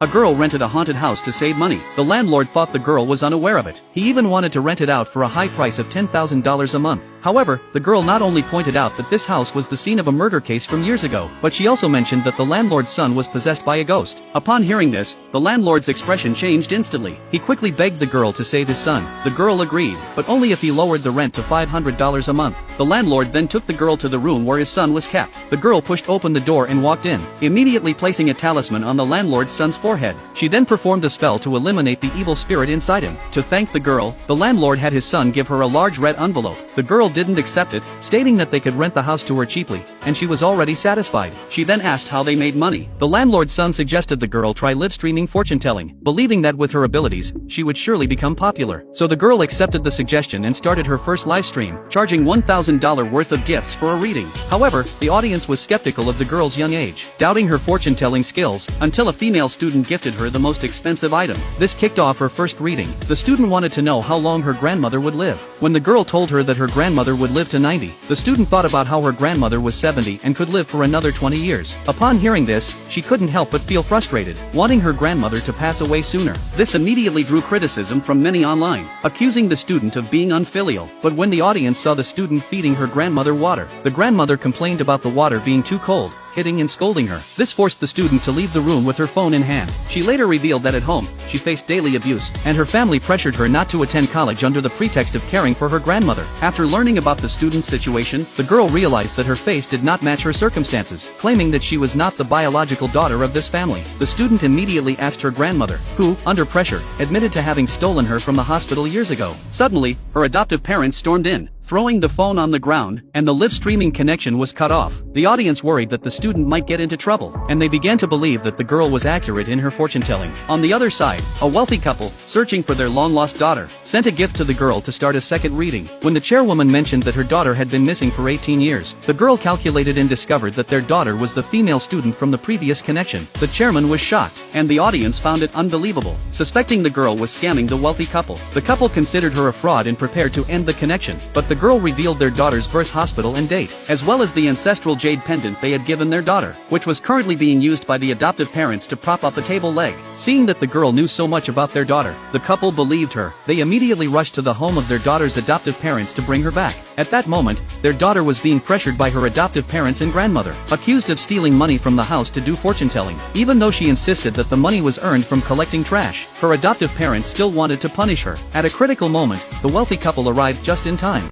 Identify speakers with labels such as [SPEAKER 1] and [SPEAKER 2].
[SPEAKER 1] A girl rented a haunted house to save money. The landlord thought the girl was unaware of it. He even wanted to rent it out for a high price of $10,000 a month. However, the girl not only pointed out that this house was the scene of a murder case from years ago, but she also mentioned that the landlord's son was possessed by a ghost. Upon hearing this, the landlord's expression changed instantly. He quickly begged the girl to save his son. The girl agreed, but only if he lowered the rent to $500 a month. The landlord then took the girl to the room where his son was kept. The girl pushed open the door and walked in, immediately placing a talisman on the landlord's son's forehead. She then performed a spell to eliminate the evil spirit inside him. To thank the girl, the landlord had his son give her a large red envelope. The girl didn't accept it, stating that they could rent the house to her cheaply, and she was already satisfied. She then asked how they made money. The landlord's son suggested the girl try live streaming fortune telling, believing that with her abilities, she would surely become popular. So the girl accepted the suggestion and started her first live stream, charging $1,000 worth of gifts for a reading. However, the audience was skeptical of the girl's young age, doubting her fortune telling skills, until a female student gifted her the most expensive item. This kicked off her first reading. The student wanted to know how long her grandmother would live. When the girl told her that her grandmother would live to 90, the student thought about how her grandmother was 70 and could live for another 20 years. Upon hearing this, she couldn't help but feel frustrated, wanting her grandmother to pass away sooner. This immediately drew criticism from many online, accusing the student of being unfilial. But when the audience saw the student feeding her grandmother water, the grandmother complained about the water being too cold, hitting and scolding her. This forced the student to leave the room with her phone in hand. She later revealed that at home, she faced daily abuse, and her family pressured her not to attend college under the pretext of caring for her grandmother. After learning about the student's situation, the girl realized that her face did not match her circumstances, claiming that she was not the biological daughter of this family. The student immediately asked her grandmother, who, under pressure, admitted to having stolen her from the hospital years ago. Suddenly, her adoptive parents stormed in, throwing the phone on the ground, and the live streaming connection was cut off. The audience worried that the student might get into trouble, and they began to believe that the girl was accurate in her fortune telling. On the other side, a wealthy couple, searching for their long-lost daughter, sent a gift to the girl to start a second reading. When the chairwoman mentioned that her daughter had been missing for 18 years, the girl calculated and discovered that their daughter was the female student from the previous connection. The chairman was shocked, and the audience found it unbelievable, suspecting the girl was scamming the wealthy couple. The couple considered her a fraud and prepared to end the connection, but the girl revealed their daughter's birth hospital and date, as well as the ancestral jade pendant they had given their daughter, which was currently being used by the adoptive parents to prop up a table leg. Seeing that the girl knew so much about their daughter, the couple believed her. They immediately rushed to the home of their daughter's adoptive parents to bring her back. At that moment, their daughter was being pressured by her adoptive parents and grandmother, accused of stealing money from the house to do fortune telling. Even though she insisted that the money was earned from collecting trash, her adoptive parents still wanted to punish her. At a critical moment, the wealthy couple arrived just in time.